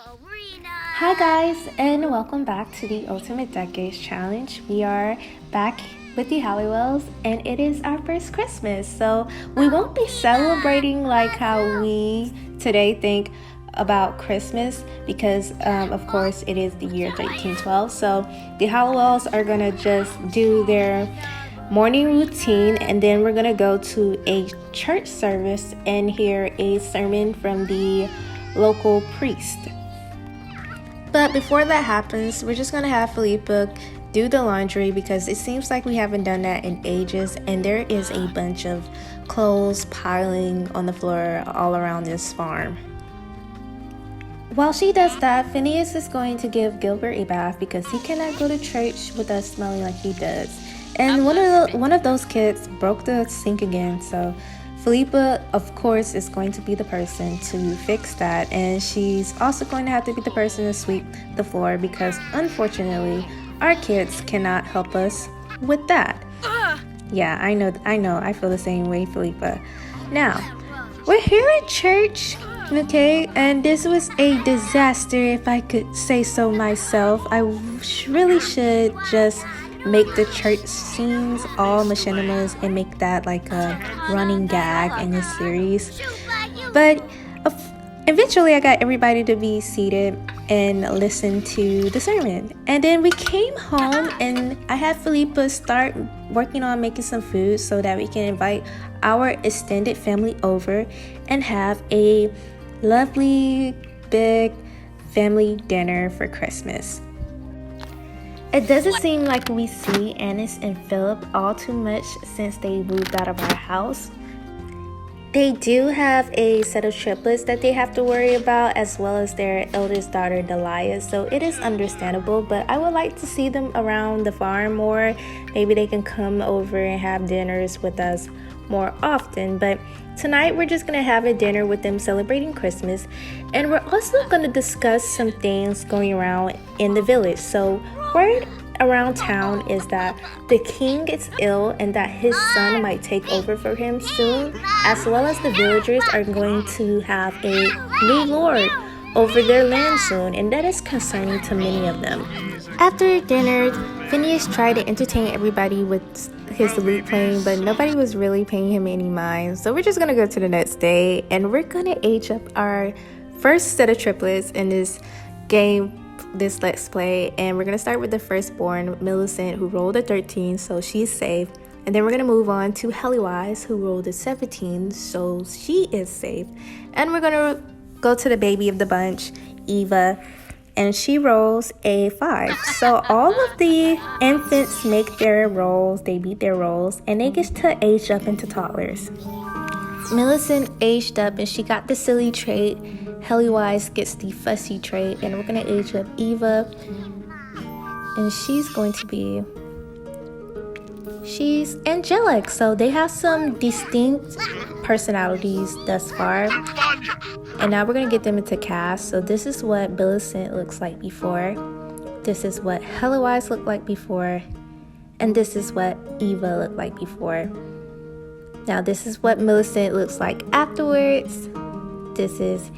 Hi guys, and welcome back to the Ultimate Decades Challenge. We are back with the Halliwells, and it is our first Christmas, so we won't be celebrating like how we today think about Christmas because of course it is the year 1312. So the Halliwells are gonna just do their morning routine, and then we're gonna go to a church service and hear a sermon from the local priest. But before that happens, we're just gonna have Philippa do the laundry because it seems like we haven't done that in ages, and there is a bunch of clothes piling on the floor all around this farm. While she does that, Phineas is going to give Gilbert a bath because he cannot go to church with us smelling like he does. And one of those kids broke the sink again, so Philippa, of course, is going to be the person to fix that, and she's also going to have to be the person to sweep the floor because, unfortunately, our kids cannot help us with that. Yeah, I know, I feel the same way, Philippa. Now, we're here at church, okay, and this was a disaster, if I could say so myself. I really should just make the church scenes all machinimas and make that like a running gag in this series. But eventually I got everybody to be seated and listen to the sermon. And then we came home and I had Philippa start working on making some food so that we can invite our extended family over and have a lovely big family dinner for Christmas. It doesn't seem like we see Annis and Philip all too much since they moved out of our house. They do have a set of triplets that they have to worry about, as well as their eldest daughter Delia, so it is understandable, but I would like to see them around the farm more. Maybe they can come over and have dinners with us more often, but tonight we're just gonna have a dinner with them celebrating Christmas, and we're also gonna discuss some things going around in the village. So word around town is that the king is ill and that his son might take over for him soon, as well as the villagers are going to have a new lord over their land soon, and that is concerning to many of them. After dinner, Phineas tried to entertain everybody with his lute playing, but nobody was really paying him any mind. So we're just gonna go to the next day, and we're gonna age up our first set of triplets in this game, this Let's Play, and we're gonna start with the firstborn, Millicent, who rolled a 13, so she's safe. And then we're gonna move on to Hellywise, who rolled a 17, so she is safe. And we're gonna go to the baby of the bunch, Eva, and she rolls a 5. So all of the infants make their rolls, they beat their rolls, and they get to age up into toddlers. Millicent aged up and she got the silly trait. Hellywise gets the fussy trait, and we're gonna age up Eva, and she's angelic, so they have some distinct personalities thus far. And now we're gonna get them into cast. So this is what Millicent looks like before, this is what Hellywise looked like before, and this is what Eva looked like before. Now this is what Millicent looks like afterwards. This is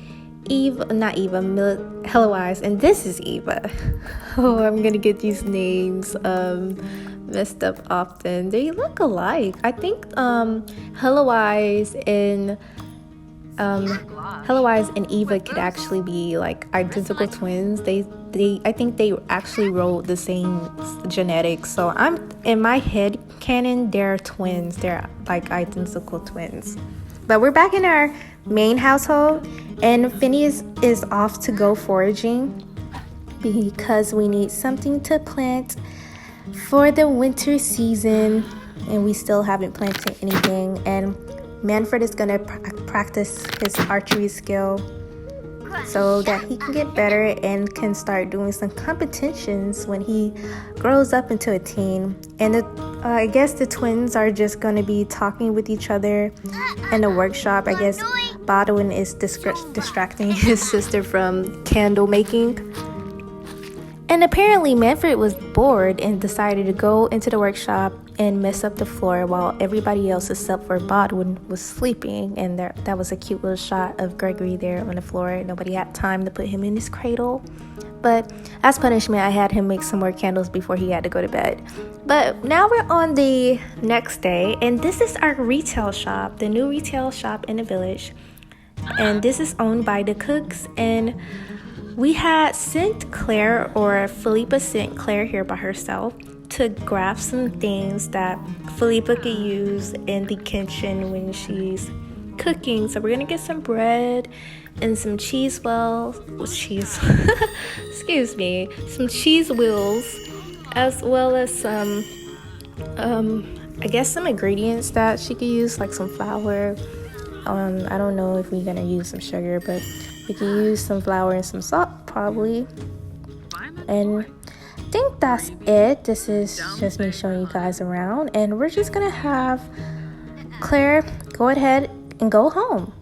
Hellywise, and this is Eva. Oh, I'm gonna get these names messed up often. They look alike. I think Hellywise and Eva could actually be like identical twins. I think they actually rolled the same genetics. So I'm in my head canon, they're twins. They're like identical twins. But we're back in our main household, and Phineas is off to go foraging because we need something to plant for the winter season, and we still haven't planted anything. And Manfred is gonna practice his archery skill so that he can get better and can start doing some competitions when he grows up into a teen. And I guess the twins are just gonna be talking with each other in the workshop. I guess Bodwin is distracting his sister from candle making. And apparently Manfred was bored and decided to go into the workshop and mess up the floor while everybody else except for Bodwin was sleeping. And that was a cute little shot of Gregory there on the floor. Nobody had time to put him in his cradle. But as punishment, I had him make some more candles before he had to go to bed. But now we're on the next day, and this is our retail shop, the new retail shop in the village. And this is owned by the cooks, and we had sent Claire, or Philippa sent Claire here by herself to grab some things that Philippa could use in the kitchen when she's cooking. So we're gonna get some bread and some cheese excuse me, some cheese wheels, as well as some I guess some ingredients that she could use, like some flour. I don't know if we're gonna use some sugar, but we could use some flour and some salt probably. And I think that's it. This is just me showing you guys around, and we're just gonna have Claire go ahead and go home.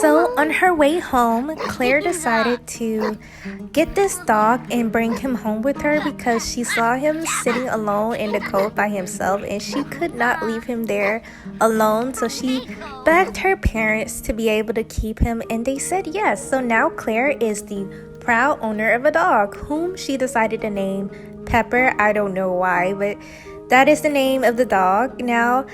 So on her way home, Claire decided to get this dog and bring him home with her because she saw him sitting alone in the cove by himself and she could not leave him there alone. So she begged her parents to be able to keep him, and they said yes. So now Claire is the proud owner of a dog whom she decided to name Pepper. I don't know why, but that is the name of the dog now.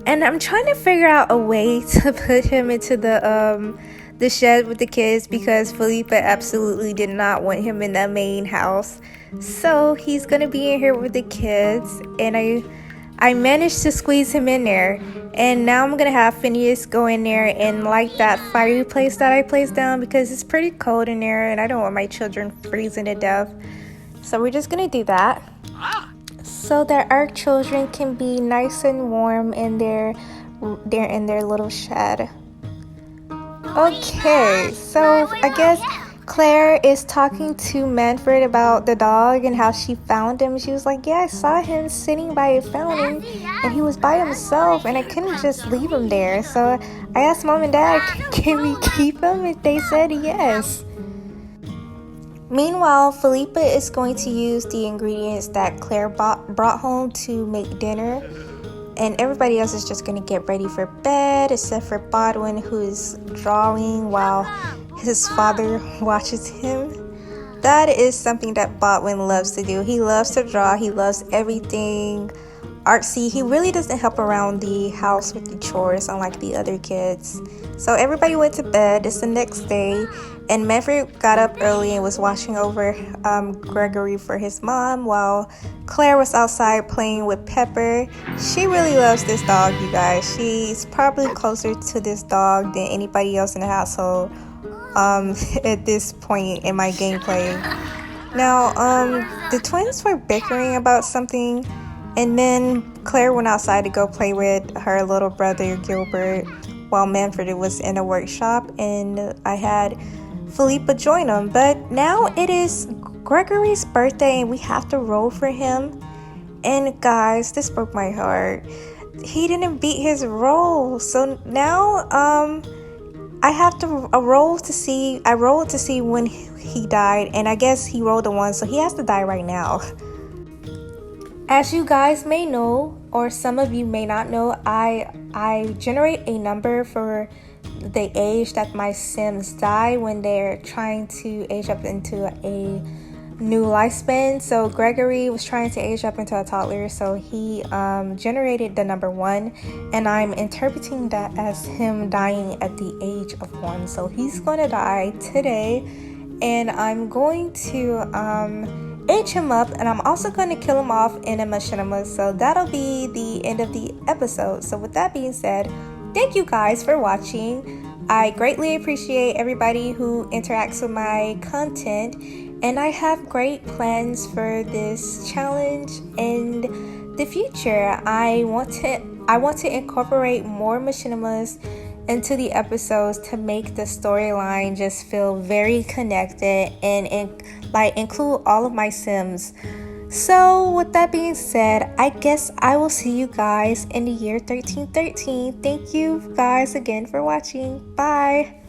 And I'm trying to figure out a way to put him into the shed with the kids because Philippa absolutely did not want him in that main house. So he's gonna be in here with the kids, and I managed to squeeze him in there. And now I'm gonna have Phineas go in there and light that fireplace that I placed down because it's pretty cold in there and I don't want my children freezing to death. So we're just gonna do that, so that our children can be nice and warm in their little shed. Okay, so I guess Claire is talking to Manfred about the dog and how she found him. She was like, yeah, I saw him sitting by a fountain and he was by himself and I couldn't just leave him there. So I asked Mom and Dad, can we keep him? And they said yes. Meanwhile, Philippa is going to use the ingredients that Claire brought home to make dinner. And everybody else is just going to get ready for bed, except for Bodwin, who is drawing while his father watches him. That is something that Bodwin loves to do. He loves to draw. He loves everything artsy. He really doesn't help around the house with the chores, unlike the other kids. So everybody went to bed. It's the next day. And Manfred got up early and was watching over Gregory for his mom, while Claire was outside playing with Pepper. She really loves this dog, you guys. She's probably closer to this dog than anybody else in the household at this point in my gameplay. Now, the twins were bickering about something, and then Claire went outside to go play with her little brother Gilbert while Manfred was in a workshop, and I had Philippa join him. But now it is Gregory's birthday and we have to roll for him. And guys, this broke my heart. He didn't beat his roll. So now I have to roll to see. I rolled to see when he died, and I guess he rolled a 1, so he has to die right now. As you guys may know, or some of you may not know, I generate a number for the age that my Sims die when they're trying to age up into a new lifespan. So Gregory was trying to age up into a toddler, so he generated the number 1, and I'm interpreting that as him dying at the age of 1. So he's gonna die today, and I'm going to age him up, and I'm also going to kill him off in a machinima. So that'll be the end of the episode. So with that being said, thank you guys for watching. I greatly appreciate everybody who interacts with my content, and I have great plans for this challenge in the future. I want to incorporate more machinimas into the episodes to make the storyline just feel very connected and include all of my sims. So with that being said, I guess I will see you guys in the year 1313. Thank you guys again for watching. Bye.